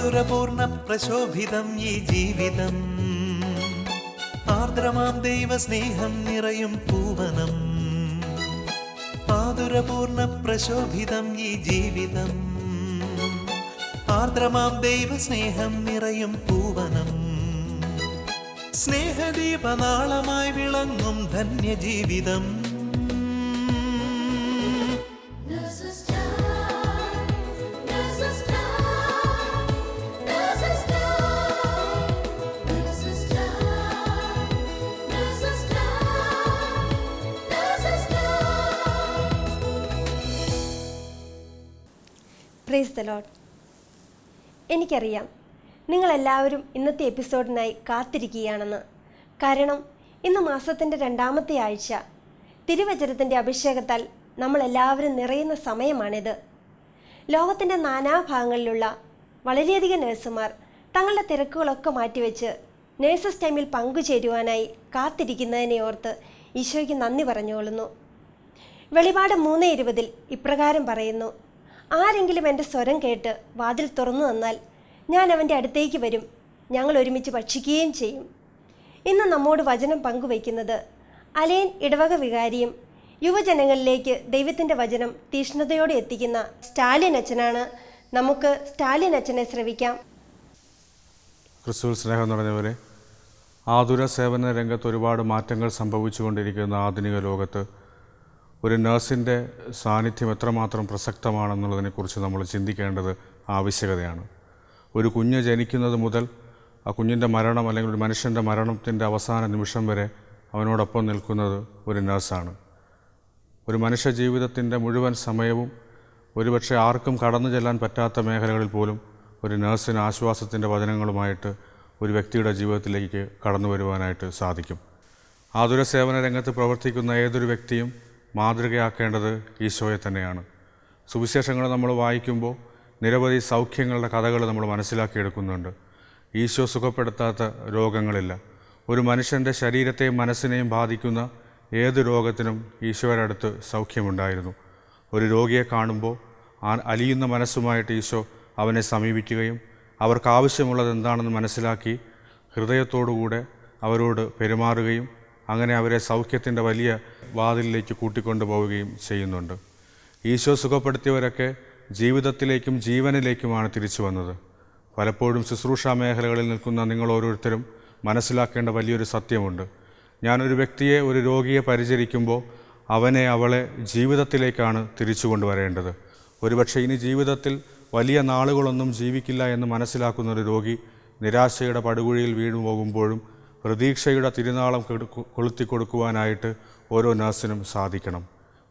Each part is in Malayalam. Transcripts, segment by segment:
മാധുരപൂർണ പ്രശോഭിതം ഈ ജീവിതം, ആർദ്രമാം ദൈവസ്നേഹം നിറയും പൂവനം. മാധുരപൂർണ പ്രശോഭിതം ഈ ജീവിതം, ആർദ്രമാം ദൈവസ്നേഹം നിറയും പൂവനം. സ്നേഹദീപനാളമായി വിളങ്ങും ധന്യജീവിതം. Price the Lord. എനിക്കറിയാം നിങ്ങളെല്ലാവരും ഇന്നത്തെ എപ്പിസോഡിനായി കാത്തിരിക്കുകയാണെന്ന്. കാരണം ഇന്ന് മാസത്തിൻ്റെ 2ാമത്തെ ആഴ്ച, തിരുവചനത്തിൻ്റെ അഭിഷേകത്താൽ നമ്മളെല്ലാവരും നിറയുന്ന സമയമാണിത്. ലോകത്തിൻ്റെ നാനാഭാഗങ്ങളിലുള്ള വളരെയധികം നഴ്സുമാർ തങ്ങളുടെ തിരക്കുകളൊക്കെ മാറ്റിവെച്ച് നേഴ്സസ് ടൈമിൽ പങ്കുചേരുവാനായി കാത്തിരിക്കുന്നതിനെ ഓർത്ത് ഈശോയ്ക്ക് നന്ദി പറഞ്ഞുകൊള്ളുന്നു. വെളിപാട് 3:20 ഇപ്രകാരം പറയുന്നു: ആരെങ്കിലും എൻ്റെ സ്വരം കേട്ട് വാതിൽ തുറന്നു തന്നാൽ ഞാൻ അവൻ്റെ അടുത്തേക്ക് വരും, ഞങ്ങൾ ഒരുമിച്ച് ഭക്ഷിക്കുകയും ചെയ്യും. ഇന്ന് നമ്മോട് വചനം പങ്കുവയ്ക്കുന്നത് അലൈൻ ഇടവക വികാരിയും യുവജനങ്ങളിലേക്ക് ദൈവത്തിൻ്റെ വചനം തീഷ്ണതയോടെ എത്തിക്കുന്ന സ്റ്റാലിൻ അച്ഛനാണ്. നമുക്ക് സ്റ്റാലിൻ അച്ഛനെ ശ്രവിക്കാം. ക്രിസ്തുവിൽ സ്നേഹം നിറഞ്ഞവരെ, ആതുര സേവന രംഗത്ത് ഒരുപാട് മാറ്റങ്ങൾ സംഭവിച്ചുകൊണ്ടിരിക്കുന്ന ആധുനിക ലോകത്ത് ഒരു നഴ്സിൻ്റെ സാന്നിധ്യം എത്രമാത്രം പ്രസക്തമാണെന്നുള്ളതിനെക്കുറിച്ച് നമ്മൾ ചിന്തിക്കേണ്ടത് ആവശ്യകതയാണ്. ഒരു കുഞ്ഞ് ജനിക്കുന്നത് മുതൽ ആ കുഞ്ഞിൻ്റെ മരണം അല്ലെങ്കിൽ ഒരു മനുഷ്യൻ്റെ മരണത്തിൻ്റെ അവസാന നിമിഷം വരെ അവനോടൊപ്പം നിൽക്കുന്നത് ഒരു നഴ്സാണ്. ഒരു മനുഷ്യ ജീവിതത്തിൻ്റെ മുഴുവൻ സമയവും ഒരുപക്ഷെ ആർക്കും കടന്നു ചെല്ലാൻ പറ്റാത്ത മേഖലകളിൽ പോലും ഒരു നഴ്സിന് ആശ്വാസത്തിൻ്റെ വചനങ്ങളുമായിട്ട് ഒരു വ്യക്തിയുടെ ജീവിതത്തിലേക്ക് കടന്നു വരുവാനായിട്ട് സാധിക്കും. ആതുര സേവന രംഗത്ത് പ്രവർത്തിക്കുന്ന ഏതൊരു വ്യക്തിയും മാതൃകയാക്കേണ്ടത് ഈശോയെ തന്നെയാണ്. സുവിശേഷങ്ങൾ നമ്മൾ വായിക്കുമ്പോൾ നിരവധി സൗഖ്യങ്ങളുടെ കഥകൾ നമ്മൾ മനസ്സിലാക്കിയെടുക്കുന്നുണ്ട്. ഈശോ സുഖപ്പെടുത്താത്ത രോഗങ്ങളില്ല. ഒരു മനുഷ്യൻ്റെ ശരീരത്തെയും മനസ്സിനെയും ബാധിക്കുന്ന ഏത് രോഗത്തിനും ഈശോയുടെ അടുത്ത് സൗഖ്യമുണ്ടായിരുന്നു. ഒരു രോഗിയെ കാണുമ്പോൾ അലിയുന്ന മനസ്സുമായിട്ട് ഈശോ അവനെ സമീപിക്കുകയും അവർക്ക് ആവശ്യമുള്ളത് എന്താണെന്ന് മനസ്സിലാക്കി ഹൃദയത്തോടുകൂടെ അവരോട് പെരുമാറുകയും അങ്ങനെ അവരെ സൗഖ്യത്തിൻ്റെ വലിയ വാതിലിലേക്ക് കൂട്ടിക്കൊണ്ടു പോവുകയും ചെയ്യുന്നുണ്ട്. ഈശോ സുഖപ്പെടുത്തിയവരൊക്കെ ജീവിതത്തിലേക്കും ജീവനിലേക്കുമാണ് തിരിച്ചു വന്നത്. പലപ്പോഴും ശുശ്രൂഷാ മേഖലകളിൽ നിൽക്കുന്ന നിങ്ങൾ ഓരോരുത്തരും മനസ്സിലാക്കേണ്ട വലിയൊരു സത്യമുണ്ട്. ഞാനൊരു വ്യക്തിയെ, ഒരു രോഗിയെ പരിചരിക്കുമ്പോൾ അവനെ, അവളെ ജീവിതത്തിലേക്കാണ് തിരിച്ചു കൊണ്ടുവരേണ്ടത്. ഒരുപക്ഷെ ഇനി ജീവിതത്തിൽ വലിയ നാളുകളൊന്നും ജീവിക്കില്ല എന്ന് മനസ്സിലാക്കുന്ന ഒരു രോഗി നിരാശയുടെ പടുകുഴിയിൽ വീണു പോകുമ്പോഴും പ്രതീക്ഷയുടെ തിരുനാളം കൊളുത്തി കൊടുക്കുവാനായിട്ട് ഓരോ നഴ്സിനും സാധിക്കണം.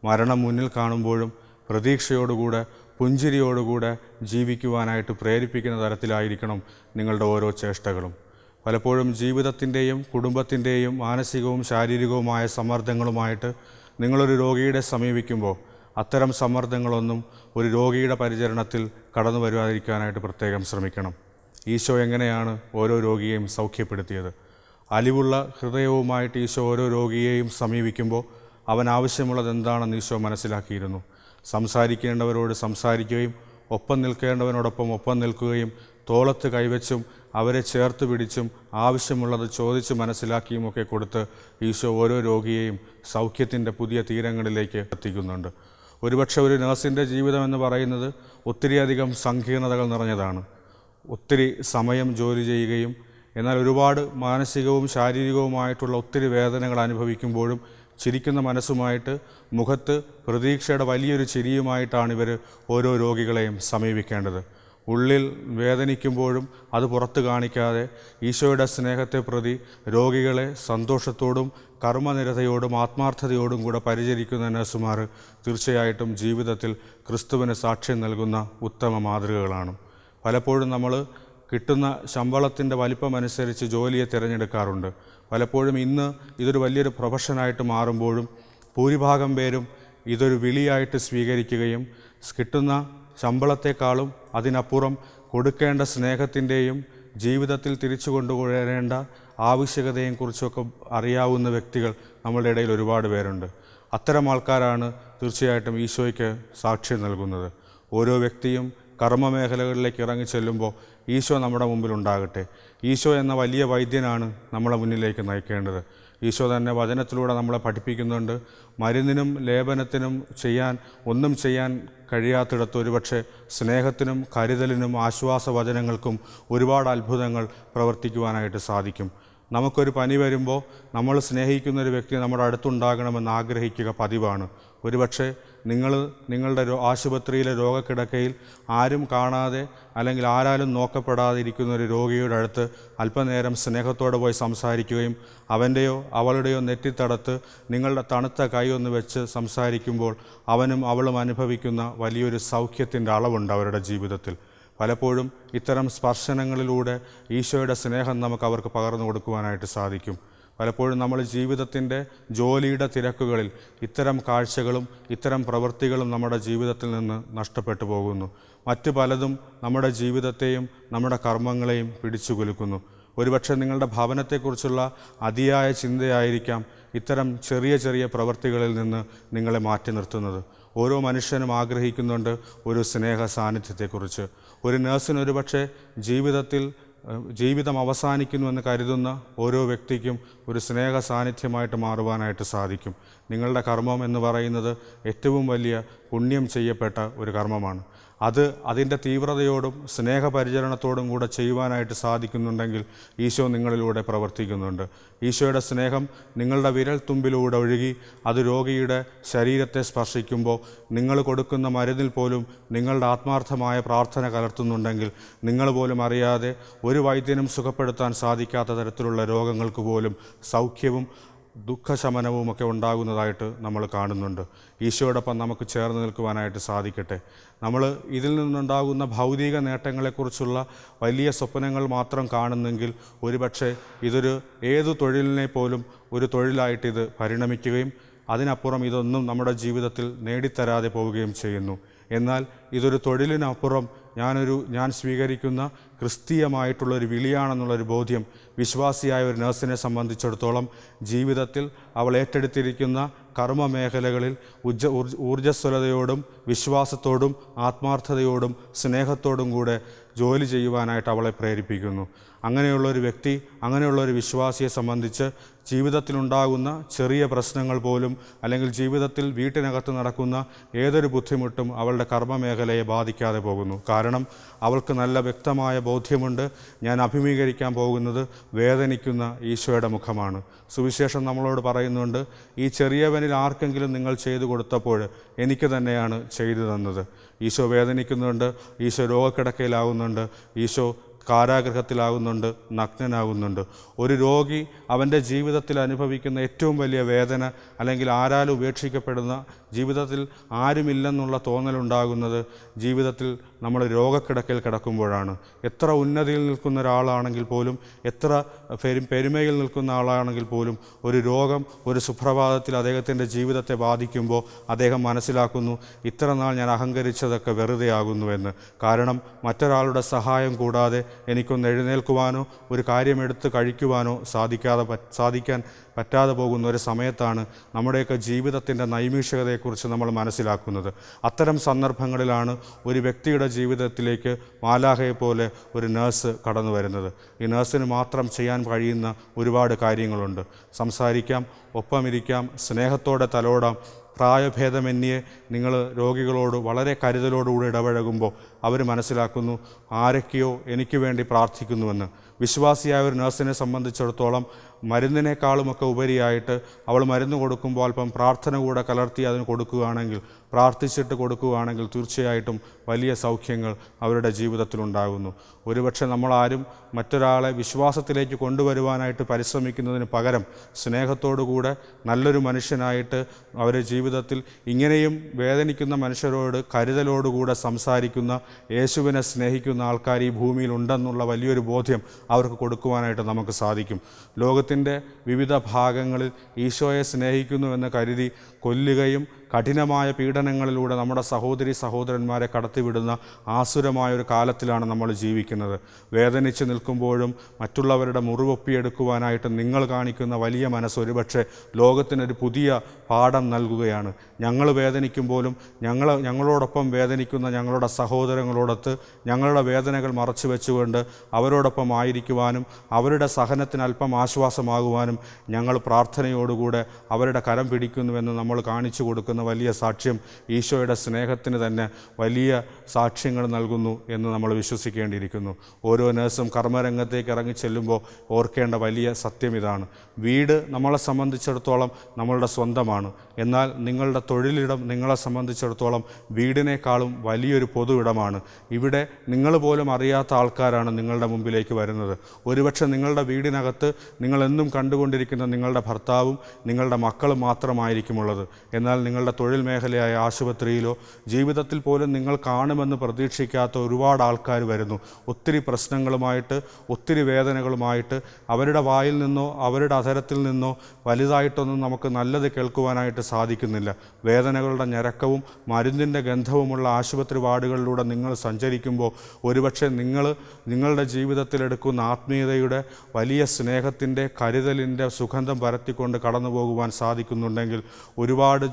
മരണം മുന്നിൽ കാണുമ്പോഴും പ്രതീക്ഷയോടുകൂടെ, പുഞ്ചിരിയോടുകൂടെ ജീവിക്കുവാനായിട്ട് പ്രേരിപ്പിക്കുന്ന തരത്തിലായിരിക്കണം നിങ്ങളുടെ ഓരോ ചേഷ്ടകളും. പലപ്പോഴും ജീവിതത്തിൻ്റെയും കുടുംബത്തിൻ്റെയും മാനസികവും ശാരീരികവുമായ സമ്മർദ്ദങ്ങളുമായിട്ട് നിങ്ങളൊരു രോഗിയുടെ സമീപിക്കുമ്പോൾ അത്തരം സമ്മർദ്ദങ്ങളൊന്നും ഒരു രോഗിയുടെ പരിചരണത്തിൽ കടന്നു വരുവാതിരിക്കാനായിട്ട് പ്രത്യേകം ശ്രമിക്കണം. ഈശോ എങ്ങനെയാണ് ഓരോ രോഗിയെയും സൗഖ്യപ്പെടുത്തിയത്? അലിവുള്ള ഹൃദയവുമായിട്ട് ഈശോ ഓരോ രോഗിയെയും സമീപിക്കുമ്പോൾ അവൻ ആവശ്യമുള്ളത് എന്താണെന്ന് ഈശോ മനസ്സിലാക്കിയിരുന്നു. സംസാരിക്കേണ്ടവരോട് സംസാരിക്കുകയും ഒപ്പം നിൽക്കേണ്ടവനോടൊപ്പം ഒപ്പം നിൽക്കുകയും തോളത്ത് കൈവച്ചും അവരെ ചേർത്ത് പിടിച്ചും ആവശ്യമുള്ളത് ചോദിച്ച് മനസ്സിലാക്കിയും ഒക്കെ കൊടുത്ത് ഈശോ ഓരോ രോഗിയെയും സൗഖ്യത്തിൻ്റെ പുതിയ തീരങ്ങളിലേക്ക് എത്തിക്കുന്നുണ്ട്. ഒരുപക്ഷെ ഒരു നഴ്സിൻ്റെ ജീവിതം എന്ന് പറയുന്നത് ഒത്തിരിയധികം സങ്കീർണതകൾ നിറഞ്ഞതാണ്. ഒത്തിരി സമയം ജോലി ചെയ്യുകയും എന്നാൽ ഒരുപാട് മാനസികവും ശാരീരികവുമായിട്ടുള്ള ഒത്തിരി വേദനകൾ അനുഭവിക്കുമ്പോഴും ചിരിക്കുന്ന മനസ്സുമായിട്ട് മുഖത്ത് പ്രതീക്ഷയുടെ വലിയൊരു ചിരിയുമായിട്ടാണ് ഇവർ ഓരോ രോഗികളെയും സമീപിക്കേണ്ടത്. ഉള്ളിൽ വേദനിക്കുമ്പോഴും അത് പുറത്ത് കാണിക്കാതെ ഈശോയുടെ സ്നേഹത്തെ പ്രതി രോഗികളെ സന്തോഷത്തോടും കർമ്മനിരതയോടും ആത്മാർത്ഥതയോടും കൂടെ പരിചരിക്കുന്ന നഴ്സുമാർ തീർച്ചയായിട്ടും ജീവിതത്തിൽ ക്രിസ്തുവിന് സാക്ഷ്യം നൽകുന്ന ഉത്തമ മാതൃകകളാണ്. പലപ്പോഴും നമ്മൾ കിട്ടുന്ന ശമ്പളത്തിൻ്റെ വലിപ്പമനുസരിച്ച് ജോലിയെ തിരഞ്ഞെടുക്കാറുണ്ട്. പലപ്പോഴും ഇന്ന് ഇതൊരു വലിയൊരു പ്രൊഫഷനായിട്ട് മാറുമ്പോഴും ഭൂരിഭാഗം പേരും ഇതൊരു വിളിയായിട്ട് സ്വീകരിക്കുകയും കിട്ടുന്ന ശമ്പളത്തെക്കാളും അതിനപ്പുറം കൊടുക്കേണ്ട സ്നേഹത്തിൻ്റെയും ജീവിതത്തിൽ തിരിച്ചു കൊണ്ടുവരേണ്ട ആവശ്യകതയെയും കുറിച്ചൊക്കെ അറിയാവുന്ന വ്യക്തികൾ നമ്മളുടെ ഇടയിൽ ഒരുപാട് പേരുണ്ട്. അത്തരം ആൾക്കാരാണ് തീർച്ചയായിട്ടും ഈശോയ്ക്ക് സാക്ഷ്യം നൽകുന്നത്. ഓരോ വ്യക്തിയും കർമ്മമേഖലകളിലേക്ക് ഇറങ്ങി ചെല്ലുമ്പോൾ ഈശോ നമ്മുടെ മുമ്പിൽ ഉണ്ടാകട്ടെ. ഈശോ എന്ന വലിയ വൈദ്യനാണ് നമ്മളെ മുന്നിലേക്ക് നയിക്കേണ്ടത്. ഈശോ തന്നെ വചനത്തിലൂടെ നമ്മളെ പഠിപ്പിക്കുന്നുണ്ട്. മരുന്നിനും ലേപനത്തിനും ഒന്നും ചെയ്യാൻ കഴിയാത്തിടത്ത് ഒരുപക്ഷെ സ്നേഹത്തിനും കരുതലിനും ആശ്വാസവചനങ്ങൾക്കും ഒരുപാട് അത്ഭുതങ്ങൾ പ്രവർത്തിക്കുവാനായിട്ട് സാധിക്കും. നമുക്കൊരു പനി വരുമ്പോൾ നമ്മൾ സ്നേഹിക്കുന്നൊരു വ്യക്തി നമ്മുടെ അടുത്തുണ്ടാകണമെന്ന് ആഗ്രഹിക്കുക പതിവാണ്. ഒരുപക്ഷെ നിങ്ങളുടെ ആശുപത്രിയിലെ രോഗക്കിടക്കയിൽ ആരും കാണാതെ അല്ലെങ്കിൽ ആരാലും നോക്കപ്പെടാതെ ഇരിക്കുന്ന ഒരു രോഗിയുടെ അടുത്ത് അല്പനേരം സ്നേഹത്തോടെ പോയി സംസാരിക്കുകയും അവൻ്റെയോ അവളുടെയോ നെറ്റിത്തടത്ത് നിങ്ങളുടെ തണുത്ത കൈ ഒന്ന് വെച്ച് സംസാരിക്കുമ്പോൾ അവനും അവളും അനുഭവിക്കുന്ന വലിയൊരു സൗഖ്യത്തിൻ്റെ അളവുണ്ട് അവരുടെ ജീവിതത്തിൽ. പലപ്പോഴും ഇത്തരം സ്പർശനങ്ങളിലൂടെ ഈശോയുടെ സ്നേഹം നമുക്ക് അവർക്ക് പകർന്നു കൊടുക്കുവാനായിട്ട് സാധിക്കും. പലപ്പോഴും നമ്മൾ ജീവിതത്തിൻ്റെ ജോലിയുടെ തിരക്കുകളിൽ ഇത്തരം കാഴ്ചകളും ഇത്തരം പ്രവൃത്തികളും നമ്മുടെ ജീവിതത്തിൽ നിന്ന് നഷ്ടപ്പെട്ടു പോകുന്നു. മറ്റു പലതും നമ്മുടെ ജീവിതത്തെയും നമ്മുടെ കർമ്മങ്ങളെയും പിടിച്ചു കുലുക്കുന്നു. ഒരുപക്ഷെ നിങ്ങളുടെ ഭവനത്തെക്കുറിച്ചുള്ള അതിയായ ചിന്തയായിരിക്കാം ഇത്തരം ചെറിയ ചെറിയ പ്രവൃത്തികളിൽ നിന്ന് നിങ്ങളെ മാറ്റി നിർത്തുന്നത്. ഓരോ മനുഷ്യനും ആഗ്രഹിക്കുന്നുണ്ട് ഒരു സ്നേഹ സാന്നിധ്യത്തെക്കുറിച്ച്. ഒരു നഴ്സിന് ഒരുപക്ഷെ ജീവിതം അവസാനിക്കുന്നുവെന്ന് കരുതുന്ന ഓരോ വ്യക്തിക്കും ഒരു സ്നേഹ സാന്നിധ്യമായിട്ട് മാറുവാനായിട്ട് സാധിക്കും. നിങ്ങളുടെ കർമ്മം എന്ന് പറയുന്നത് ഏറ്റവും വലിയ പുണ്യം ചെയ്യപ്പെട്ട ഒരു കർമ്മമാണ്. അതിൻ്റെ തീവ്രതയോടും സ്നേഹപരിചരണത്തോടും കൂടെ ചെയ്യുവാനായിട്ട് സാധിക്കുന്നുണ്ടെങ്കിൽ ഈശോ നിങ്ങളിലൂടെ പ്രവർത്തിക്കുന്നുണ്ട്. ഈശോയുടെ സ്നേഹം നിങ്ങളുടെ വിരൽ തുമ്പിലൂടെ ഒഴുകി അത് രോഗിയുടെ ശരീരത്തെ സ്പർശിക്കുമ്പോൾ നിങ്ങൾ കൊടുക്കുന്ന മരുന്നിൽ പോലും നിങ്ങളുടെ ആത്മാർത്ഥമായ പ്രാർത്ഥന കലർത്തുന്നുണ്ടെങ്കിൽ നിങ്ങൾ പോലും അറിയാതെ ഒരു വൈദ്യനും സുഖപ്പെടുത്താൻ സാധിക്കാത്ത തരത്തിലുള്ള രോഗങ്ങൾക്ക് പോലും സൗഖ്യവും ദുഃഖശമനവുമൊക്കെ ഉണ്ടാകുന്നതായിട്ട് നമ്മൾ കാണുന്നുണ്ട്. ഈശോയോടൊപ്പം നമുക്ക് ചേർന്ന് നിൽക്കുവാനായിട്ട് സാധിക്കട്ടെ. നമ്മൾ ഇതിൽ നിന്നുണ്ടാകുന്ന ഭൗതിക നേട്ടങ്ങളെക്കുറിച്ചുള്ള വലിയ സ്വപ്നങ്ങൾ മാത്രം കാണുന്നെങ്കിൽ ഒരുപക്ഷെ ഏതു തൊഴിലിനെ പോലും ഒരു തൊഴിലായിട്ട് ഇത് പരിണമിക്കുകയും അതിനപ്പുറം ഇതൊന്നും നമ്മുടെ ജീവിതത്തിൽ നേടിത്തരാതെ പോവുകയും ചെയ്യുന്നു. എന്നാൽ ഇതൊരു തൊഴിലിനപ്പുറം ഞാൻ സ്വീകരിക്കുന്ന ക്രിസ്തീയമായിട്ടുള്ളൊരു വിളിയാണെന്നുള്ളൊരു ബോധ്യം വിശ്വാസിയായ ഒരു നഴ്സിനെ സംബന്ധിച്ചിടത്തോളം ജീവിതത്തിൽ അവൾ ഏറ്റെടുത്തിരിക്കുന്ന കർമ്മമേഖലകളിൽ ഊർജ്ജസ്വലതയോടും വിശ്വാസത്തോടും ആത്മാർത്ഥതയോടും സ്നേഹത്തോടും കൂടെ ജോലി ചെയ്യുവാനായിട്ട് അവളെ പ്രേരിപ്പിക്കുന്നു. അങ്ങനെയുള്ളൊരു വ്യക്തി, അങ്ങനെയുള്ളൊരു വിശ്വാസിയെ സംബന്ധിച്ച് ജീവിതത്തിലുണ്ടാകുന്ന ചെറിയ പ്രശ്നങ്ങൾ പോലും അല്ലെങ്കിൽ ജീവിതത്തിൽ വീട്ടിനകത്ത് നടക്കുന്ന ഏതൊരു ബുദ്ധിമുട്ടും അവളുടെ കർമ്മമേഖലയെ ബാധിക്കാതെ പോകുന്നു. കാരണം അവൾക്ക് നല്ല വ്യക്തമായ ബോധ്യമുണ്ട്, ഞാൻ അഭിമുഖീകരിക്കാൻ പോകുന്നത് വേദനിക്കുന്ന ഈശോയുടെ മുഖമാണ്. സുവിശേഷം നമ്മളോട് പറയുന്നുണ്ട്, ഈ ചെറിയവനിൽ ആർക്കെങ്കിലും നിങ്ങൾ ചെയ്തു കൊടുത്തപ്പോൾ എനിക്ക് തന്നെയാണ് ചെയ്തു തന്നത്. ഈശോ വേദനിക്കുന്നുണ്ട്, ഈശോ രോഗക്കിടക്കയിലാകുന്നുണ്ട്, ഈശോ കാരാഗൃഹത്തിലാകുന്നുണ്ട്, നഗ്നനാകുന്നുണ്ട്. ഒരു രോഗി അവൻ്റെ ജീവിതത്തിൽ അനുഭവിക്കുന്ന ഏറ്റവും വലിയ വേദന അല്ലെങ്കിൽ ആരാലും ഉപേക്ഷിക്കപ്പെടുന്ന ജീവിതത്തിൽ ആരുമില്ലെന്നുള്ള തോന്നലുണ്ടാകുന്നത് ജീവിതത്തിൽ നമ്മൾ രോഗക്കിടക്കയിൽ കിടക്കുമ്പോഴാണ്. എത്ര ഉന്നതിയിൽ നിൽക്കുന്ന ഒരാളാണെങ്കിൽ പോലും, എത്ര പെരുമയിൽ നിൽക്കുന്ന ആളാണെങ്കിൽ പോലും ഒരു രോഗം ഒരു സുപ്രഭാതത്തിൽ അദ്ദേഹത്തിൻ്റെ ജീവിതത്തെ ബാധിക്കുമ്പോൾ അദ്ദേഹം മനസ്സിലാക്കുന്നു, ഇത്ര നാൾ ഞാൻ അഹങ്കരിച്ചതൊക്കെ വെറുതെ ആകുന്നുവെന്ന്. കാരണം മറ്റൊരാളുടെ സഹായം കൂടാതെ എനിക്കൊന്ന് എഴുന്നേൽക്കുവാനോ ഒരു കാര്യമെടുത്ത് കഴിക്കുവാനോ സാധിക്കാൻ പറ്റാതെ പോകുന്ന ഒരു സമയത്താണ് നമ്മുടെയൊക്കെ ജീവിതത്തിൻ്റെ നൈമിഷികതയെക്കുറിച്ച് നമ്മൾ മനസ്സിലാക്കുന്നത്. അത്തരം സന്ദർഭങ്ങളിലാണ് ഒരു വ്യക്തിയുടെ ജീവിതത്തിലേക്ക് മാലാഖയെപ്പോലെ ഒരു നഴ്സ് കടന്നു വരുന്നത്. ഈ നഴ്സിന് മാത്രം ചെയ്യാൻ കഴിയുന്ന ഒരുപാട് കാര്യങ്ങളുണ്ട്. സംസാരിക്കാം, ഒപ്പമിരിക്കാം, സ്നേഹത്തോടെ തലോടാം. പ്രായഭേദമന്യേ നിങ്ങൾ രോഗികളോട് വളരെ കരുതലോടുകൂടി ഇടപഴകുമ്പോൾ അവർ മനസ്സിലാക്കുന്നു ആരൊക്കെയോ എനിക്ക് വേണ്ടി പ്രാർത്ഥിക്കുന്നുവെന്ന്. വിശ്വാസിയായ ഒരു നഴ്സിനെ സംബന്ധിച്ചിടത്തോളം മരുന്നിനേക്കാളുമൊക്കെ ഉപരിയായിട്ട് അവൾ മരുന്ന് കൊടുക്കുമ്പോൾ അല്പം പ്രാർത്ഥന കൂടെ കലർത്തി അതിന് കൊടുക്കുകയാണെങ്കിൽ, പ്രാർത്ഥിച്ചിട്ട് കൊടുക്കുകയാണെങ്കിൽ തീർച്ചയായിട്ടും വലിയ സൗഖ്യങ്ങൾ അവരുടെ ജീവിതത്തിലുണ്ടാകുന്നു. ഒരുപക്ഷെ നമ്മളാരും മറ്റൊരാളെ വിശ്വാസത്തിലേക്ക് കൊണ്ടുവരുവാനായിട്ട് പരിശ്രമിക്കുന്നതിന് പകരം സ്നേഹത്തോടുകൂടെ നല്ലൊരു മനുഷ്യനായിട്ട് അവരുടെ ജീവിതത്തിൽ ഇങ്ങനെയും വേദനിക്കുന്ന മനുഷ്യരോട് കരുതലോടുകൂടെ സംസാരിക്കുന്ന, യേശുവിനെ സ്നേഹിക്കുന്ന ആൾക്കാർ ഈ ഭൂമിയിൽ ഉണ്ടെന്നുള്ള വലിയൊരു ബോധ്യം അവർക്ക് കൊടുക്കുവാനായിട്ട് നമുക്ക് സാധിക്കും. ലോകത്തിൻ്റെ വിവിധ ഭാഗങ്ങളിൽ ഈശോയെ സ്നേഹിക്കുന്നുവെന്ന് കരുതി കൊല്ലുകയും കഠിനമായ പീഡനങ്ങളിലൂടെ നമ്മുടെ സഹോദരി സഹോദരന്മാരെ കടത്തിവിടുന്ന ആസുരമായൊരു കാലത്തിലാണ് നമ്മൾ ജീവിക്കുന്നത്. വേദനിച്ച് നിൽക്കുമ്പോഴും മറ്റുള്ളവരുടെ മുറിവൊപ്പിയെടുക്കുവാനായിട്ട് നിങ്ങൾ കാണിക്കുന്ന വലിയ മനസ്സ് ഒരുപക്ഷെ ലോകത്തിനൊരു പുതിയ പാഠം നൽകുകയാണ്. ഞങ്ങൾ വേദനിക്കുമ്പോഴും ഞങ്ങളോടൊപ്പം വേദനിക്കുന്ന ഞങ്ങളുടെ സഹോദരങ്ങളോടൊത്ത് ഞങ്ങളുടെ വേദനകൾ മറച്ചു വെച്ചുകൊണ്ട് അവരോടൊപ്പം ആയിരിക്കുവാനും അവരുടെ സഹനത്തിന് അല്പം ആശ്വാസമാകുവാനും ഞങ്ങൾ പ്രാർത്ഥനയോടുകൂടെ അവരുടെ കരം പിടിക്കുന്നുവെന്ന് നമ്മൾ കാണിച്ചു കൊടുക്കുന്ന വലിയ സാക്ഷ്യം ഈശോയുടെ സ്നേഹത്തിന് തന്നെ വലിയ സാക്ഷ്യങ്ങൾ നൽകുന്നു എന്ന് നമ്മൾ വിശ്വസിക്കേണ്ടിയിരിക്കുന്നു. ഓരോ നേഴ്സും കർമ്മരംഗത്തേക്ക് ഇറങ്ങി ചെല്ലുമ്പോൾ ഓർക്കേണ്ട വലിയ സത്യം ഇതാണ്: വീട് നമ്മളെ സംബന്ധിച്ചിടത്തോളം നമ്മളുടെ സ്വന്തമാണ്. എന്നാൽ നിങ്ങളുടെ തൊഴിലിടം നിങ്ങളെ സംബന്ധിച്ചിടത്തോളം വീടിനേക്കാളും വലിയൊരു പൊതു ഇടമാണ്. ഇവിടെ നിങ്ങൾ പോലും അറിയാത്ത ആൾക്കാരാണ് നിങ്ങളുടെ മുമ്പിലേക്ക് വരുന്നത്. ഒരുപക്ഷെ നിങ്ങളുടെ വീടിനകത്ത് നിങ്ങളെന്നും കണ്ടുകൊണ്ടിരിക്കുന്ന നിങ്ങളുടെ ഭർത്താവും നിങ്ങളുടെ മക്കളും മാത്രമായിരിക്കുമുള്ളത്. എന്നാൽ നിങ്ങളുടെ തൊഴിൽ മേഖലയായ ആശുപത്രിയിലോ ജീവിതത്തിൽ പോലും നിങ്ങൾ കാണുമെന്ന് പ്രതീക്ഷിക്കാത്ത ഒരുപാട് ആൾക്കാർ വരുന്നു. ഒത്തിരി പ്രശ്നങ്ങളുമായിട്ട്, ഒത്തിരി വേദനകളുമായിട്ട്. അവരുടെ വായിൽ നിന്നോ അവരുടെ അധരത്തിൽ നിന്നോ വലുതായിട്ടൊന്നും നമുക്ക് നല്ലത് കേൾക്കുവാനായിട്ട് സാധിക്കുന്നില്ല. വേദനകളുടെ ഞരക്കവും മരുന്നിൻ്റെ ഗന്ധവുമുള്ള ആശുപത്രി വാർഡുകളിലൂടെ നിങ്ങൾ സഞ്ചരിക്കുമ്പോൾ ഒരുപക്ഷെ നിങ്ങളുടെ ജീവിതത്തിലെടുക്കുന്ന ആത്മീയതയുടെ വലിയ സ്നേഹത്തിൻ്റെ കരുതലിൻ്റെ സുഗന്ധം പരത്തിക്കൊണ്ട് കടന്നു പോകുവാൻ സാധിക്കുന്നുണ്ടെങ്കിൽ ഒരുപാട്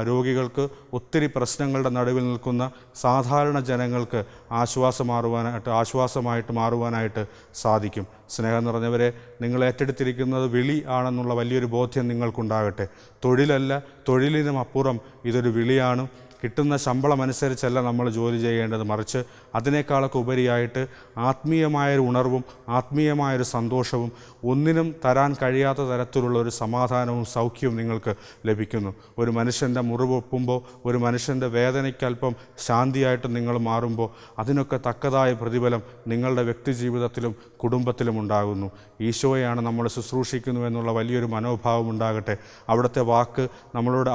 രോഗികൾക്ക്, ഒത്തിരി പ്രശ്നങ്ങളുടെ നടുവിൽ നിൽക്കുന്ന സാധാരണ ജനങ്ങൾക്ക് ആശ്വാസമായിട്ട് മാറുവാനായിട്ട് സാധിക്കും. സ്നേഹം നിറഞ്ഞവരെ, നിങ്ങൾ ഏറ്റെടുത്തിരിക്കുന്നത് വിളി ആണെന്നുള്ള വലിയൊരു ബോധ്യം നിങ്ങൾക്കുണ്ടാകട്ടെ. തൊഴിലല്ല, തൊഴിലിനും അപ്പുറം ഇതൊരു വിളിയാണ്. കിട്ടുന്ന ശമ്പളമനുസരിച്ചല്ല നമ്മൾ ജോലി ചെയ്യേണ്ടത്, മറിച്ച് അതിനേക്കാളൊക്കെ ഉപരിയായിട്ട് ആത്മീയമായൊരു ഉണർവും ആത്മീയമായൊരു സന്തോഷവും ഒന്നിനും തരാൻ കഴിയാത്ത തരത്തിലുള്ള ഒരു സമാധാനവും സൗഖ്യവും നിങ്ങൾക്ക് ലഭിക്കുന്നു. ഒരു മനുഷ്യൻ്റെ മുറിവൊപ്പുമ്പോൾ, ഒരു മനുഷ്യൻ്റെ വേദനയ്ക്കല്പം ശാന്തിയായിട്ട് നിങ്ങൾ മാറുമ്പോൾ അതിനൊക്കെ തക്കതായ പ്രതിഫലം നിങ്ങളുടെ വ്യക്തി ജീവിതത്തിലും കുടുംബത്തിലും ഉണ്ടാകുന്നു. ഈശോയെയാണ് നമ്മൾ ശുശ്രൂഷിക്കുന്നു എന്നുള്ള വലിയൊരു മനോഭാവം ഉണ്ടാകട്ടെ. അവിടുത്തെ വാക്ക്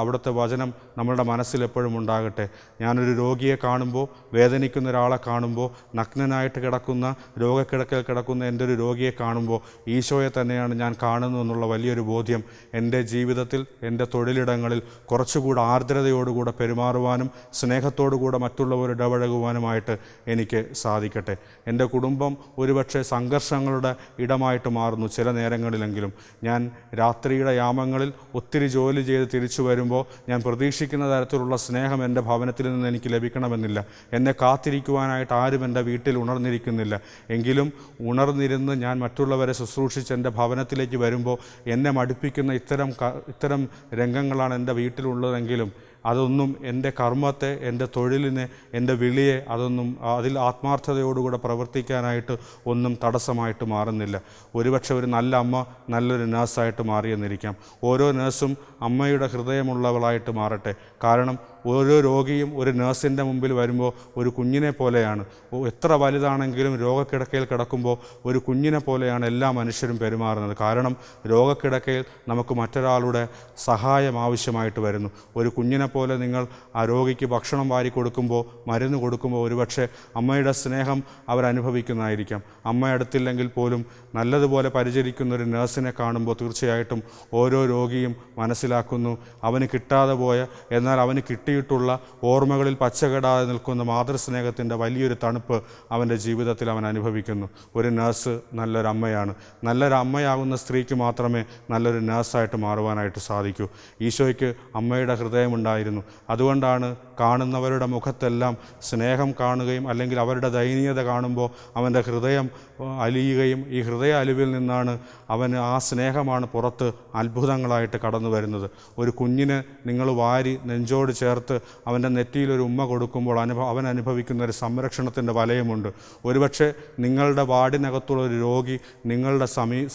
അവിടുത്തെ വചനം നമ്മളുടെ മനസ്സിൽ എപ്പോഴും ഉണ്ടാകട്ടെ. ഞാനൊരു രോഗിയെ കാണുമ്പോൾ, വേദനിക്കുന്ന ഒരാളെ കാണുമ്പോൾ, നഗ്നനായിട്ട് കിടക്കുന്ന, രോഗക്കിടക്കയിൽ കിടക്കുന്ന എൻ്റെ ഒരു രോഗിയെ കാണുമ്പോൾ ഈശോയെ തന്നെയാണ് ഞാൻ കാണുന്നു എന്നുള്ള വലിയൊരു ബോധ്യം എൻ്റെ ജീവിതത്തിൽ, എൻ്റെ തൊഴിലിടങ്ങളിൽ കുറച്ചുകൂടെ ആർദ്രതയോടുകൂടെ പെരുമാറുവാനും സ്നേഹത്തോടുകൂടെ മറ്റുള്ളവർ ഇടപഴകുവാനുമായിട്ട് എനിക്ക് സാധിക്കട്ടെ. എൻ്റെ കുടുംബം ഒരുപക്ഷെ സംഘർഷങ്ങളുടെ ഇടമായിട്ട് മാറുന്നു ചില നേരങ്ങളിലെങ്കിലും. ഞാൻ രാത്രിയുടെ യാമങ്ങളിൽ ഒത്തിരി ജോലി ചെയ്ത് തിരിച്ചു വരുമ്പോൾ ഞാൻ പ്രതീക്ഷിക്കുന്ന തരത്തിലുള്ള സ്നേഹം എൻ്റെ ഭവനത്തിൽ നിന്ന് എനിക്ക് ലഭിക്കണമെന്നില്ല. എന്നെ കാത്തിരിക്കുവാനായിട്ട് ആരും എൻ്റെ വീട്ടിൽ ഉണർന്നിരിക്കുന്നില്ല. എങ്കിലും ഉണർന്നിരുന്ന് ഞാൻ മറ്റുള്ളവരെ ശുശ്രൂഷിച്ച് എൻ്റെ ഭവനത്തിലേക്ക് വരുമ്പോൾ എന്നെ മടുപ്പിക്കുന്ന ഇത്തരം രംഗങ്ങളാണ് എൻ്റെ വീട്ടിലുള്ളതെങ്കിലും അതൊന്നും എൻ്റെ കർമ്മത്തെ, എൻ്റെ തൊഴിലിനെ, എൻ്റെ വിളിയെ അതിൽ ആത്മാർത്ഥതയോടുകൂടെ പ്രവർത്തിക്കാനായിട്ട് ഒന്നും തടസ്സമായിട്ട് മാറുന്നില്ല. ഒരുപക്ഷെ ഒരു നല്ല അമ്മ നല്ലൊരു നേഴ്സായിട്ട് മാറിയെന്നിരിക്കാം. ഓരോ നേഴ്സും അമ്മയുടെ ഹൃദയമുള്ളവളായിട്ട് മാറട്ടെ. കാരണം ഓരോ രോഗിയും ഒരു നേഴ്സിൻ്റെ മുമ്പിൽ വരുമ്പോൾ ഒരു കുഞ്ഞിനെ പോലെയാണ്. എത്ര വലുതാണെങ്കിലും രോഗക്കിടക്കയിൽ കിടക്കുമ്പോൾ ഒരു കുഞ്ഞിനെ പോലെയാണ് എല്ലാ മനുഷ്യരും പെരുമാറുന്നത്. കാരണം രോഗക്കിടക്കയിൽ നമുക്ക് മറ്റൊരാളുടെ സഹായം ആവശ്യമായിട്ട് വരുന്നു. ഒരു കുഞ്ഞിനെ പോലെ നിങ്ങൾ ആ രോഗിക്ക് ഭക്ഷണം വാരി കൊടുക്കുമ്പോൾ, മരുന്ന് കൊടുക്കുമ്പോൾ ഒരുപക്ഷെ അമ്മയുടെ സ്നേഹം അവരനുഭവിക്കുന്നതായിരിക്കാം. അമ്മ അടുത്തില്ലെങ്കിൽ പോലും നല്ലതുപോലെ പരിചരിക്കുന്ന ഒരു നേഴ്സിനെ കാണുമ്പോൾ തീർച്ചയായിട്ടും ഓരോ രോഗിയും മനസ്സിലാക്കുന്നു അവന് കിട്ടാതെ പോയ, എന്നാൽ അവന് കിട്ടിയിട്ടുള്ള ഓർമ്മകളിൽ പച്ചകെടാതെ നിൽക്കുന്ന മാതൃസ്നേഹത്തിൻ്റെ വലിയൊരു തണുപ്പ് അവൻ്റെ ജീവിതത്തിൽ അവൻ അനുഭവിക്കുന്നു. ഒരു നേഴ്സ് നല്ലൊരമ്മയാണ്. നല്ലൊരമ്മയാകുന്ന സ്ത്രീക്ക് മാത്രമേ നല്ലൊരു നേഴ്സായിട്ട് മാറുവാനായിട്ട് സാധിക്കൂ. ഈശോയ്ക്ക് അമ്മയുടെ ഹൃദയമുണ്ടായിരുന്നു. അതുകൊണ്ടാണ് കാണുന്നവരുടെ മുഖത്തെല്ലാം സ്നേഹം കാണുകയും അല്ലെങ്കിൽ അവരുടെ ദയനീയത കാണുമ്പോൾ അവൻ്റെ ഹൃദയം അലിയുകയും ഈ ഹൃദയ അലിവിൽ നിന്നാണ് അവന് ആ സ്നേഹമാണ് പുറത്ത് അത്ഭുതങ്ങളായിട്ട് കടന്നു വരുന്നത്. ഒരു കുഞ്ഞിനെ നിങ്ങൾ വാരി നെഞ്ചോട് ചേർത്ത് അവൻ്റെ നെറ്റിയിലൊരു ഉമ്മ കൊടുക്കുമ്പോൾ അവൻ അനുഭവിക്കുന്ന ഒരു സംരക്ഷണത്തിൻ്റെ വലയമുണ്ട്. ഒരുപക്ഷെ നിങ്ങളുടെ വാർഡിനകത്തുള്ള ഒരു രോഗി നിങ്ങളുടെ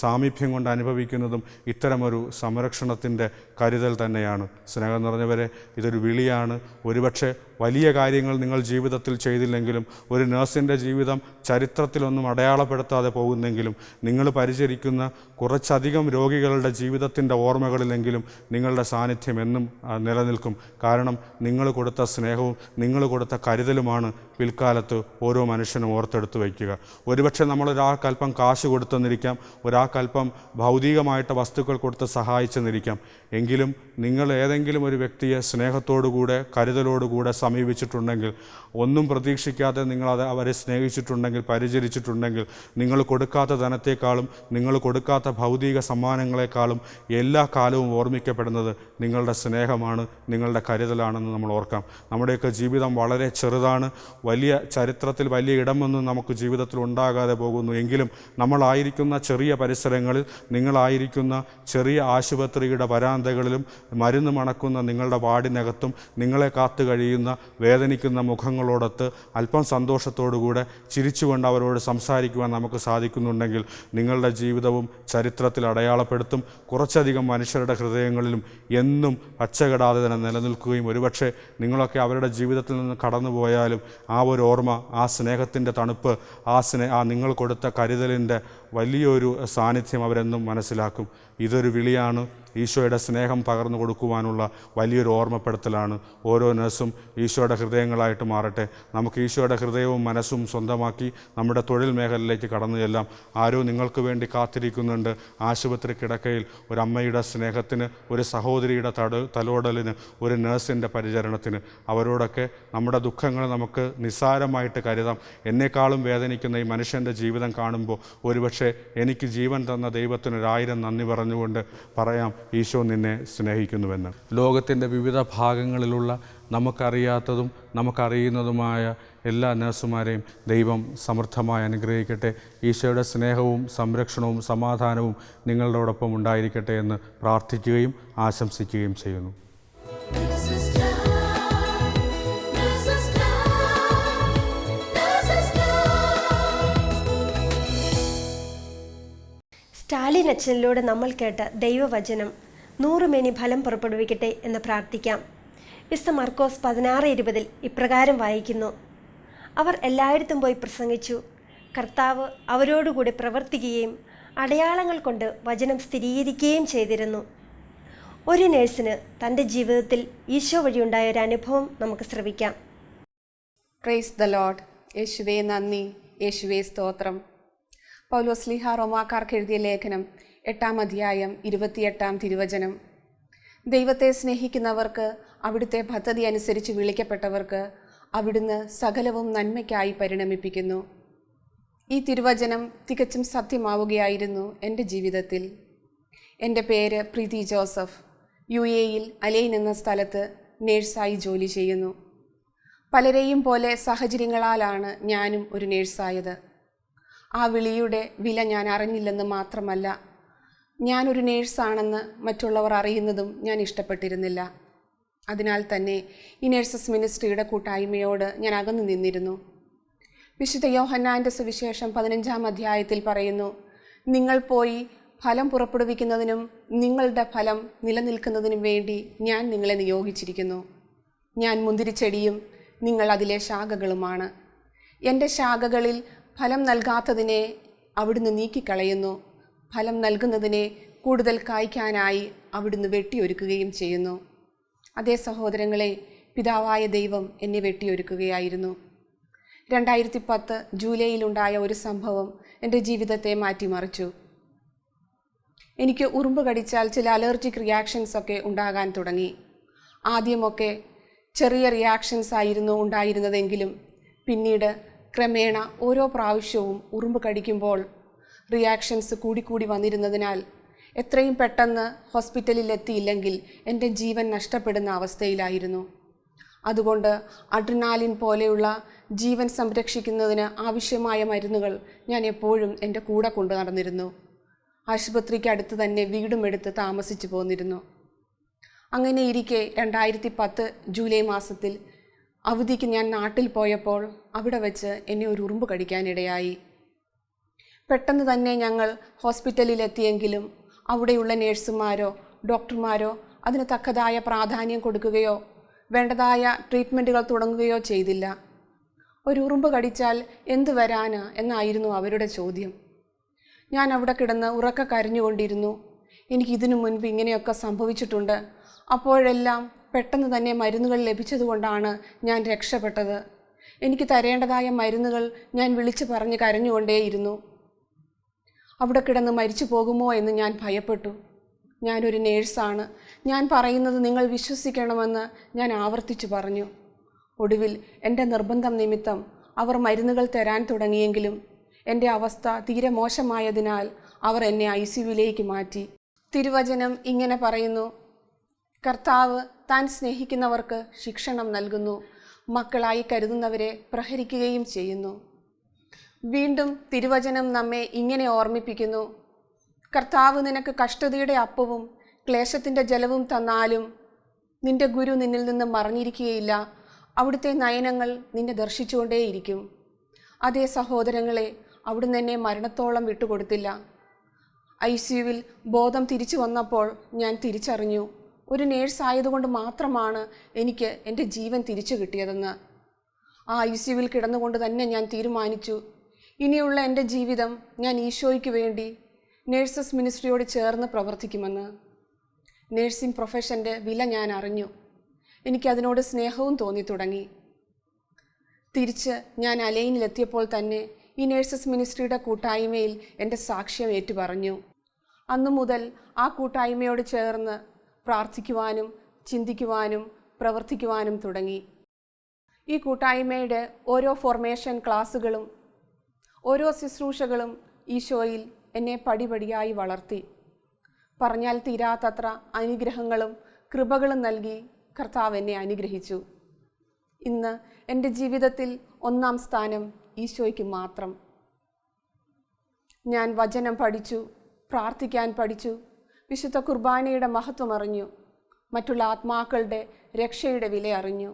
സാമീപ്യം കൊണ്ട് അനുഭവിക്കുന്നതും ഇത്തരമൊരു സംരക്ഷണത്തിൻ്റെ കരുതൽ തന്നെയാണ്. സ്നേഹം നിറഞ്ഞവരെ, ഇതൊരു വിളിയാണ്. ഒരുപക്ഷെ ഒരുപക്ഷെ വലിയ കാര്യങ്ങൾ നിങ്ങൾ ജീവിതത്തിൽ ചെയ്തില്ലെങ്കിലും ഒരു നഴ്സിൻ്റെ ജീവിതം ചരിത്രത്തിലൊന്നും അടയാളപ്പെടുത്താതെ പോകുന്നെങ്കിലും നിങ്ങൾ പരിചരിക്കുന്ന കുറച്ചധികം രോഗികളുടെ ജീവിതത്തിൻ്റെ ഓർമ്മകളിലെങ്കിലും നിങ്ങളുടെ സാന്നിധ്യം എന്നും നിലനിൽക്കും. കാരണം നിങ്ങൾ കൊടുത്ത സ്നേഹവും നിങ്ങൾ കൊടുത്ത കരുതലുമാണ് പിൽക്കാലത്ത് ഓരോ മനുഷ്യനും ഓർത്തെടുത്ത് വയ്ക്കുക. ഒരുപക്ഷെ നമ്മളൊരാൾക്കല്പം കാശ് കൊടുത്തെന്നിരിക്കാം, ഒരാൾക്കല്പം ഭൗതികമായിട്ട് വസ്തുക്കൾ കൊടുത്ത് സഹായിച്ചെന്നിരിക്കാം. എങ്കിലും നിങ്ങൾ ഏതെങ്കിലും ഒരു വ്യക്തിയെ സ്നേഹത്തോടുകൂടെ കരുതലോടുകൂടെ സമീപിച്ചിട്ടുണ്ടെങ്കിൽ, ഒന്നും പ്രതീക്ഷിക്കാതെ നിങ്ങളത് അവരെ സ്നേഹിച്ചിട്ടുണ്ടെങ്കിൽ, പരിചരിച്ചിട്ടുണ്ടെങ്കിൽ, നിങ്ങൾ കൊടുക്കാത്ത ധനത്തെക്കാളും നിങ്ങൾ കൊടുക്കാത്ത ഭൗതിക സമ്മാനങ്ങളെക്കാളും എല്ലാ കാലവും ഓർമ്മിക്കപ്പെടുന്നത് നിങ്ങളുടെ സ്നേഹമാണ്, നിങ്ങളുടെ കരുതലാണെന്ന് നമ്മൾ ഓർക്കാം. നമ്മുടെയൊക്കെ ജീവിതം വളരെ ചെറുതാണ്. വലിയ ചരിത്രത്തിൽ വലിയ ഇടമൊന്നും നമുക്ക് ജീവിതത്തിൽ ഉണ്ടാകാതെ പോകുന്നു. എങ്കിലും നമ്മളായിരിക്കുന്ന ചെറിയ പരിസരങ്ങളിൽ, നിങ്ങളായിരിക്കുന്ന ചെറിയ ആശുപത്രിയുടെ വരാന്തകളിലും മരുന്ന് മണക്കുന്ന നിങ്ങളുടെ വാർഡിനകത്തും നിങ്ങളെ കാത്തു കഴിയുന്ന വേദനിക്കുന്ന മുഖങ്ങളോടൊത്ത് അല്പം സന്തോഷത്തോടുകൂടെ ചിരിച്ചുകൊണ്ട് അവരോട് സംസാരിക്കുവാൻ നമുക്ക് സാധിക്കുന്നുണ്ടെങ്കിൽ നിങ്ങളുടെ ജീവിതവും ചരിത്രത്തിൽ അടയാളപ്പെടുത്തും. കുറച്ചധികം മനുഷ്യരുടെ ഹൃദയങ്ങളിലും എന്നും പച്ചകെടാതെ തന്നെ നിലനിൽക്കുകയും ഒരുപക്ഷെ നിങ്ങളൊക്കെ അവരുടെ ജീവിതത്തിൽ നിന്ന് കടന്നുപോയാലും ആ ഒരു ഓർമ്മ, ആ സ്നേഹത്തിൻ്റെ തണുപ്പ്, ആ നിങ്ങൾ കൊടുത്ത കരുതലിൻ്റെ വലിയൊരു സാന്നിധ്യം അവരെന്നും മനസ്സിലാക്കും. ഇതൊരു വിളിയാണ്. ഈശോയുടെ സ്നേഹം പകർന്നു കൊടുക്കുവാനുള്ള വലിയൊരു ഓർമ്മപ്പെടുത്തലാണ്. ഓരോ നഴ്സും ഈശോയുടെ ഹൃദയങ്ങളായിട്ട് മാറട്ടെ. നമുക്ക് ഈശോയുടെ ഹൃദയവും മനസ്സും സ്വന്തമാക്കി നമ്മുടെ തൊഴിൽ മേഖലയിലേക്ക് കടന്നു ചെല്ലാം. ആരോ നിങ്ങൾക്ക് വേണ്ടി കാത്തിരിക്കുന്നുണ്ട്. ആശുപത്രി കിടക്കയിൽ ഒരു അമ്മയുടെ സ്നേഹത്തിന്, ഒരു സഹോദരിയുടെ തലോടലിന്, ഒരു നഴ്സിൻ്റെ പരിചരണത്തിന്. അവരോടൊക്കെ നമ്മുടെ ദുഃഖങ്ങൾ നമുക്ക് നിസ്സാരമായിട്ട് കരുതാം. എന്നെക്കാളും വേദനിക്കുന്ന ഈ മനുഷ്യൻ്റെ ജീവിതം കാണുമ്പോൾ ഒരുപക്ഷെ എനിക്ക് ജീവൻ തന്ന ദൈവത്തിന് 1000 നന്ദി പറഞ്ഞുകൊണ്ട് പറയാം, ഈശോ നിന്നെ സ്നേഹിക്കുന്നുവെന്ന്. ലോകത്തിൻ്റെ വിവിധ ഭാഗങ്ങളിലുള്ള നമുക്കറിയാത്തതും നമുക്കറിയുന്നതുമായ എല്ലാ നഴ്സുമാരെയും ദൈവം സമൃദ്ധമായി അനുഗ്രഹിക്കട്ടെ. ഈശോയുടെ സ്നേഹവും സംരക്ഷണവും സമാധാനവും നിങ്ങളോടൊപ്പം ഉണ്ടായിരിക്കട്ടെ എന്ന് പ്രാർത്ഥിക്കുകയും ആശംസിക്കുകയും ചെയ്യുന്നു. സ്റ്റാലിൻ അച്ഛനിലൂടെ നമ്മൾ കേട്ട ദൈവവചനം 100 മേനി ഫലം പുറപ്പെടുവിക്കട്ടെ എന്ന് പ്രാർത്ഥിക്കാം. വിശുദ്ധ മർക്കോസ് 16:20 ഇപ്രകാരം വായിക്കുന്നു: അവർ എല്ലായിടത്തും പോയി പ്രസംഗിച്ചു. കർത്താവ് അവരോടുകൂടി പ്രവർത്തിക്കുകയും അടയാളങ്ങൾ കൊണ്ട് വചനം സ്ഥിരീകരിക്കുകയും ചെയ്തിരുന്നു. ഒരു നേഴ്സിന് തൻ്റെ ജീവിതത്തിൽ ഈശോ വഴിയുണ്ടായ ഒരു അനുഭവം നമുക്ക് ശ്രവിക്കാം. Price the Lord. യേശുവേ നന്ദി, യേശുവേ സ്തോത്രം. പൗലോസ്ലീഹ റോമാക്കാർക്ക് എഴുതിയ ലേഖനം 8-ാം അധ്യായം 28-ാം തിരുവചനം. ദൈവത്തെ സ്നേഹിക്കുന്നവർക്ക്, അവിടുത്തെ പദ്ധതി അനുസരിച്ച് വിളിക്കപ്പെട്ടവർക്ക് അവിടുന്ന് സകലവും നന്മയ്ക്കായി പരിണമിപ്പിക്കുന്നു. ഈ തിരുവചനം തികച്ചും സത്യമാവുകയായിരുന്നു എൻ്റെ ജീവിതത്തിൽ. എൻ്റെ പേര് പ്രീതി ജോസഫ്. UAE-യിൽ അലൈൻ എന്ന സ്ഥലത്ത് നേഴ്സായി ജോലി ചെയ്യുന്നു. പലരെയും പോലെ സാഹചര്യങ്ങളാലാണ് ഞാനും ഒരു നേഴ്സായത്. ആ വിളിയുടെ വില ഞാൻ അറിഞ്ഞില്ലെന്ന് മാത്രമല്ല, ഞാനൊരു നേഴ്സാണെന്ന് മറ്റുള്ളവർ അറിയുന്നതും ഞാൻ ഇഷ്ടപ്പെട്ടിരുന്നില്ല. അതിനാൽ തന്നെ ഈ നേഴ്സസ് മിനിസ്ട്രിയുടെ കൂട്ടായ്മയോട് ഞാൻ അകന്നു നിന്നിരുന്നു. വിശുദ്ധ യോഹന്നാൻ്റെ സുവിശേഷം 15-ാം അധ്യായത്തിൽ പറയുന്നു, നിങ്ങൾ പോയി ഫലം പുറപ്പെടുവിക്കുന്നതിനും നിങ്ങളുടെ ഫലം നിലനിൽക്കുന്നതിനും വേണ്ടി ഞാൻ നിങ്ങളെ നിയോഗിച്ചിരിക്കുന്നു. ഞാൻ മുന്തിരിച്ചെടിയും നിങ്ങൾ അതിലെ ശാഖകളുമാണ്. എൻ്റെ ശാഖകളിൽ ഫലം നൽകാത്തതിനെ അവിടുന്ന് നീക്കിക്കളയുന്നു. ഫലം നൽകുന്നതിനെ കൂടുതൽ കായ്ക്കാനായി അവിടുന്ന് വെട്ടിയൊരുക്കുകയും ചെയ്യുന്നു. അതേ സഹോദരങ്ങളെ, പിതാവായ ദൈവം എന്നെ വെട്ടിയൊരുക്കുകയായിരുന്നു. 2010 ജൂലൈയിലുണ്ടായ ഒരു സംഭവം എൻ്റെ ജീവിതത്തെ മാറ്റിമറിച്ചു. എനിക്ക് ഉറുമ്പ് കടിച്ചാൽ ചില അലർജിക് റിയാക്ഷൻസ് ഒക്കെ ഉണ്ടാകാൻ തുടങ്ങി. ആദ്യമൊക്കെ ചെറിയ റിയാക്ഷൻസ് ആയിരുന്നു ഉണ്ടായിരുന്നതെങ്കിലും പിന്നീട് ക്രമേണ ഓരോ പ്രാവശ്യവും ഉറുമ്പ് കടിക്കുമ്പോൾ റിയാക്ഷൻസ് കൂടിക്കൂടി വന്നിരുന്നതിനാൽ എത്രയും പെട്ടെന്ന് ഹോസ്പിറ്റലിൽ എത്തിയില്ലെങ്കിൽ എൻ്റെ ജീവൻ നഷ്ടപ്പെടുന്ന അവസ്ഥയിലായിരുന്നു. അതുകൊണ്ട് അഡ്രിനാലിൻ പോലെയുള്ള ജീവൻ സംരക്ഷിക്കുന്നതിന് ആവശ്യമായ മരുന്നുകൾ ഞാൻ എപ്പോഴും എൻ്റെ കൂടെ കൊണ്ടു നടന്നിരുന്നു. ആശുപത്രിക്ക് അടുത്ത് തന്നെ വീടുമെടുത്ത് താമസിച്ചു പോന്നിരുന്നു. അങ്ങനെ ഇരിക്കെ 2010 ജൂലൈ മാസത്തിൽ അവധിക്ക് ഞാൻ നാട്ടിൽ പോയപ്പോൾ അവിടെ വെച്ച് എന്നെ ഒരു ഉറുമ്പ് കടിക്കാനിടയായി. പെട്ടെന്ന് തന്നെ ഞങ്ങൾ ഹോസ്പിറ്റലിലെത്തിയെങ്കിലും അവിടെയുള്ള നേഴ്സുമാരോ ഡോക്ടർമാരോ അതിന് തക്കതായ പ്രാധാന്യം കൊടുക്കുകയോ വേണ്ടതായ ട്രീറ്റ്മെൻറ്റുകൾ തുടങ്ങുകയോ ചെയ്തില്ല. ഒരു ഉറുമ്പ് കടിച്ചാൽ എന്ത് വരാന് എന്നായിരുന്നു അവരുടെ ചോദ്യം. ഞാൻ അവിടെ കിടന്ന് ഉറക്ക കരഞ്ഞുകൊണ്ടിരുന്നു. എനിക്കിതിനു മുൻപ് ഇങ്ങനെയൊക്കെ സംഭവിച്ചിട്ടുണ്ട്. അപ്പോഴെല്ലാം പെട്ടെന്ന് തന്നെ മരുന്നുകൾ ലഭിച്ചതുകൊണ്ടാണ് ഞാൻ രക്ഷപ്പെട്ടത്. എനിക്ക് തരേണ്ടതായ മരുന്നുകൾ ഞാൻ വിളിച്ചു പറഞ്ഞ് കരഞ്ഞുകൊണ്ടേയിരുന്നു. അവിടെ കിടന്ന് മരിച്ചു പോകുമോ എന്ന് ഞാൻ ഭയപ്പെട്ടു. ഞാനൊരു നേഴ്സാണ്. ഞാൻ പറയുന്നത് നിങ്ങൾ വിശ്വസിക്കണമെന്ന് ഞാൻ ആവർത്തിച്ചു പറഞ്ഞു. ഒടുവിൽ എൻ്റെ നിർബന്ധം നിമിത്തം അവർ മരുന്നുകൾ തരാൻ തുടങ്ങിയെങ്കിലും എൻ്റെ അവസ്ഥ തീരെ മോശമായതിനാൽ അവർ എന്നെ ICUവിലേക്ക് മാറ്റി. തിരുവചനം ഇങ്ങനെ പറയുന്നു: കർത്താവ് താൻ സ്നേഹിക്കുന്നവർക്ക് ശിക്ഷണം നൽകുന്നു, മക്കളായി കരുതുന്നവരെ പ്രഹരിക്കുകയും ചെയ്യുന്നു. വീണ്ടും തിരുവചനം നമ്മെ ഇങ്ങനെ ഓർമ്മിപ്പിക്കുന്നു: കർത്താവ് നിനക്ക് കഷ്ടതയുടെ അപ്പവും ക്ലേശത്തിൻ്റെ ജലവും തന്നാലും നിന്റെ ഗുരു നിന്നിൽ നിന്ന് മറഞ്ഞിരിക്കുകയില്ല. അവിടുത്തെ നയനങ്ങൾ നിന്നെ ദർശിച്ചുകൊണ്ടേയിരിക്കും. അതേ സഹോദരങ്ങളെ, അവിടുന്ന് എന്നെ മരണത്തോളം വിട്ടുകൊടുത്തില്ല. ICUവിൽ ബോധം തിരിച്ചു വന്നപ്പോൾ ഞാൻ തിരിച്ചറിഞ്ഞു, ഒരു നേഴ്സ് ആയതുകൊണ്ട് മാത്രമാണ് എനിക്ക് എൻ്റെ ജീവൻ തിരിച്ചു കിട്ടിയതെന്ന്. ആ ICUവിൽ കിടന്നുകൊണ്ട് തന്നെ ഞാൻ തീരുമാനിച്ചു, ഇനിയുള്ള എൻ്റെ ജീവിതം ഞാൻ ഈശോയ്ക്ക് വേണ്ടി നേഴ്സസ് മിനിസ്ട്രിയോട് ചേർന്ന് പ്രവർത്തിക്കുമെന്ന്. നേഴ്സിംഗ് പ്രൊഫഷൻ്റെ വില ഞാൻ അറിഞ്ഞു. എനിക്കതിനോട് സ്നേഹവും തോന്നി തുടങ്ങി. തിരിച്ച് ഞാൻ അലൈനിലെത്തിയപ്പോൾ തന്നെ ഈ നേഴ്സസ് മിനിസ്ട്രിയുടെ കൂട്ടായ്മയിൽ എൻ്റെ സാക്ഷ്യം ഏറ്റുപറഞ്ഞു. അന്നു മുതൽ ആ കൂട്ടായ്മയോട് ചേർന്ന് പ്രാർത്ഥിക്കുവാനും ചിന്തിക്കുവാനും പ്രവർത്തിക്കുവാനും തുടങ്ങി. ഈ കൂട്ടായ്മയുടെ ഓരോ ഫോർമേഷൻ ക്ലാസ്സുകളും ഓരോ ശുശ്രൂഷകളും ഈശോയിൽ എന്നെ പടിപടിയായി വളർത്തി. പറഞ്ഞാൽ തീരാത്തത്ര അനുഗ്രഹങ്ങളും കൃപകളും നൽകി കർത്താവ് എന്നെ അനുഗ്രഹിച്ചു. ഇന്ന് എൻ്റെ ജീവിതത്തിൽ 1-ാം സ്ഥാനം ഈശോയ്ക്ക് മാത്രം. ഞാൻ വചനം പഠിച്ചു, പ്രാർത്ഥിക്കാൻ പഠിച്ചു, വിശുദ്ധ കുർബാനയുടെ മഹത്വം അറിഞ്ഞു, മറ്റുള്ള ആത്മാക്കളുടെ രക്ഷയുടെ വില അറിഞ്ഞു.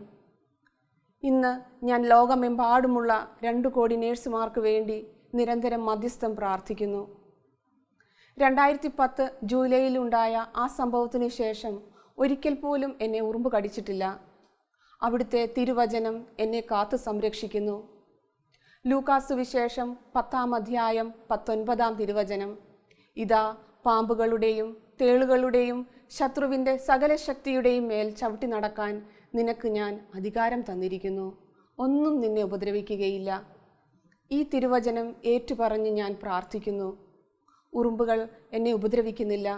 ഇന്ന് ഞാൻ ലോകമെമ്പാടുമുള്ള 2 കോടി നേഴ്സുമാർക്ക് വേണ്ടി നിരന്തരം മധ്യസ്ഥം പ്രാർത്ഥിക്കുന്നു. 2010 ജൂലൈയിലുണ്ടായ ആ സംഭവത്തിനു ശേഷം ഒരിക്കൽ പോലും എന്നെ ഉറുമ്പ് കടിച്ചിട്ടില്ല. അവിടുത്തെ തിരുവചനം എന്നെ കാത്തു സംരക്ഷിക്കുന്നു. ലൂക്കാസ് വിശേഷം 10-ാം അധ്യായം 19-ാം തിരുവചനം: ഇതാ പാമ്പുകളുടെയും തേളുകളുടെയും ശത്രുവിൻ്റെ സകല ശക്തിയുടെയും മേൽ ചവിട്ടി നടക്കാൻ നിനക്ക് ഞാൻ അധികാരം തന്നിരിക്കുന്നു, ഒന്നും നിന്നെ ഉപദ്രവിക്കുകയില്ല. ഈ തിരുവചനം ഏറ്റുപറഞ്ഞ് ഞാൻ പ്രാർത്ഥിക്കുന്നു. ഉറുമ്പുകൾ എന്നെ ഉപദ്രവിക്കുന്നില്ല.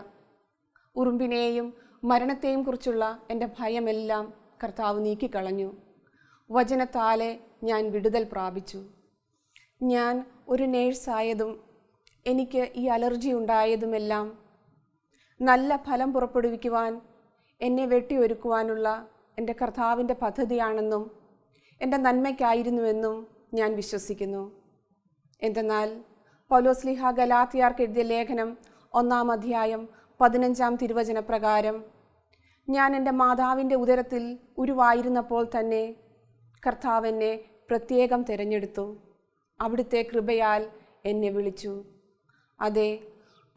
ഉറുമ്പിനെയും മരണത്തെയും കുറിച്ചുള്ള എൻ്റെ ഭയമെല്ലാം കർത്താവ് നീക്കിക്കളഞ്ഞു. വചനത്താലെ ഞാൻ വിടുതൽ പ്രാപിച്ചു. ഞാൻ ഒരു നേഴ്സായതും എനിക്ക് ഈ അലർജി ഉണ്ടായതുമെല്ലാം നല്ല ഫലം പുറപ്പെടുവിക്കുവാൻ എന്നെ വെട്ടിയൊരുക്കുവാനുള്ള എൻ്റെ കർത്താവിൻ്റെ പദ്ധതിയാണെന്നും എൻ്റെ നന്മയ്ക്കായിരുന്നുവെന്നും ഞാൻ വിശ്വസിക്കുന്നു. എന്തെന്നാൽ പൗലോസ്ലീഹ ഗലാത്യർക്ക് എഴുതിയ ലേഖനം 1-ാം അധ്യായം 15-ാം തിരുവചനപ്രകാരം: ഞാൻ എൻ്റെ മാതാവിൻ്റെ ഉദരത്തിൽ ഉരുവായിരുന്നപ്പോൾ തന്നെ കർത്താവ് എന്നെ പ്രത്യേകം തിരഞ്ഞെടുത്തു, അവിടുത്തെ കൃപയാൽ എന്നെ വിളിച്ചു. അതെ,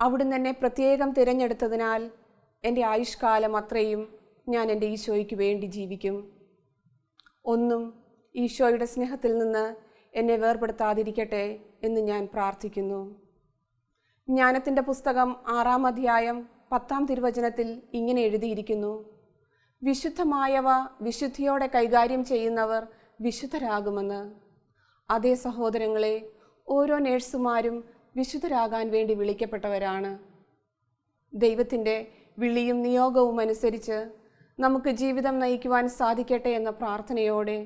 അവിടുന്ന് എന്നെ പ്രത്യേകം തിരഞ്ഞെടുത്തതിനാൽ എൻ്റെ ആയുഷ്കാലം അത്രയും ഞാൻ എൻ്റെ ഈശോയ്ക്ക് വേണ്ടി ജീവിക്കും. ഒന്നും ഈശോയുടെ സ്നേഹത്തിൽ നിന്ന് എന്നെ വേർപെടുത്താതിരിക്കട്ടെ എന്ന് ഞാൻ പ്രാർത്ഥിക്കുന്നു. ജ്ഞാനത്തിൻ്റെ പുസ്തകം 6-ാം അധ്യായം 10-ാം തിരുവചനത്തിൽ ഇങ്ങനെ എഴുതിയിരിക്കുന്നു: വിശുദ്ധമായവ വിശുദ്ധിയോടെ കൈകാര്യം ചെയ്യുന്നവർ വിശുദ്ധരാകുമെന്ന്. അതേ സഹോദരങ്ങളെ, ഓരോ നേഴ്സുമാരും വിശുദ്ധരാകാൻ വേണ്ടി വിളിക്കപ്പെട്ടവരാണ്. ദൈവത്തിൻ്റെ വിളിയും നിയോഗവും അനുസരിച്ച് നമുക്ക് ജീവിതം നയിക്കുവാൻ സാധിക്കട്ടെ എന്ന പ്രാർത്ഥനയോടെ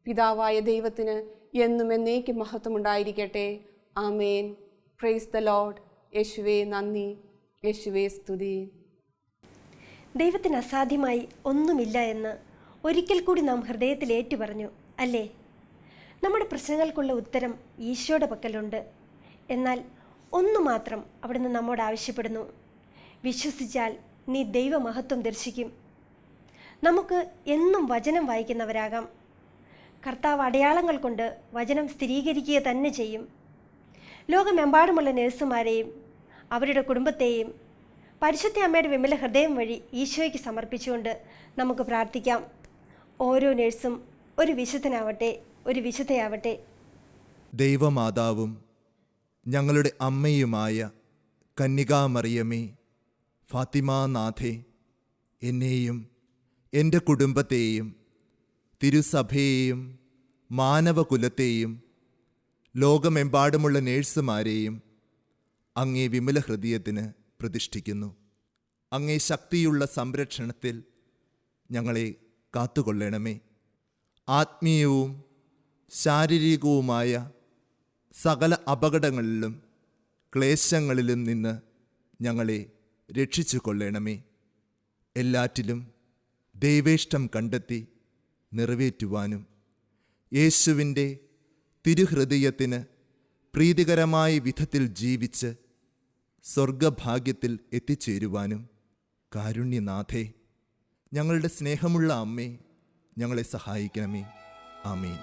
പിതാവായ ദൈവത്തിന് എന്നും എന്നേക്കും മഹത്വമുണ്ടായിരിക്കട്ടെ. ആമേൻ. Praise the Lord. യേശുവേ നന്ദി, യേശുവേ സ്തുതി. ദൈവത്തിന് അസാധ്യമായി ഒന്നുമില്ല എന്ന് ഒരിക്കൽ കൂടി നാം ഹൃദയത്തിൽ ഏറ്റുപറഞ്ഞു, അല്ലേ? നമ്മുടെ പ്രശ്നങ്ങൾക്കുള്ള ഉത്തരം ഈശോയുടെ പക്കലുണ്ട്. എന്നാൽ ഒന്നു മാത്രം അവിടുന്ന് നമ്മോട് ആവശ്യപ്പെടുന്നു: വിശ്വസിച്ചാൽ നീ ദൈവമഹത്വം ദർശിക്കും. നമുക്ക് എന്നും വചനം വായിക്കുന്നവരാകാം. കർത്താവ് അടയാളങ്ങൾ കൊണ്ട് വചനം സ്ഥിരീകരിക്കുക തന്നെ ചെയ്യും. ലോകമെമ്പാടുമുള്ള നഴ്സുമാരെയും അവരുടെ കുടുംബത്തെയും പരിശുദ്ധ അമ്മയുടെ വിമല ഹൃദയം വഴി ഈശോയ്ക്ക് സമർപ്പിച്ചുകൊണ്ട് നമുക്ക് പ്രാർത്ഥിക്കാം. ഓരോ നേഴ്സും ഒരു വിശുദ്ധനാവട്ടെ, ഒരു വിശുദ്ധയാവട്ടെ. ദൈവമാതാവും ഞങ്ങളുടെ അമ്മയുമായ കന്യകാമറിയമേ, ഫാത്തിമാനാഥേ, എന്നെയും എൻ്റെ കുടുംബത്തെയും തിരുസഭയെയും മാനവകുലത്തെയും ലോകമെമ്പാടുമുള്ള നേഴ്സുമാരെയും അങ്ങേ വിമല ഹൃദയത്തിന് പ്രതിഷ്ഠിക്കുന്നു. അങ്ങേ ശക്തിയുള്ള സംരക്ഷണത്തിൽ ഞങ്ങളെ കാത്തുകൊള്ളണമേ. ആത്മീയവും ശാരീരികവുമായ സകല അപകടങ്ങളിലും ക്ലേശങ്ങളിലും നിന്ന് ഞങ്ങളെ രക്ഷിച്ചു കൊള്ളണമേ. എല്ലാറ്റിലും ദൈവേഷ്ടം കണ്ടെത്തി നിറവേറ്റുവാനും യേശുവിൻ്റെ തിരുഹൃദയത്തിന് പ്രീതികരമായ വിധത്തിൽ ജീവിച്ച് സ്വർഗഭാഗ്യത്തിൽ എത്തിച്ചേരുവാനും കാരുണ്യനാഥേ, ഞങ്ങളുടെ സ്നേഹമുള്ള അമ്മേ, ഞങ്ങളെ സഹായിക്കണമേ. ആമേൻ.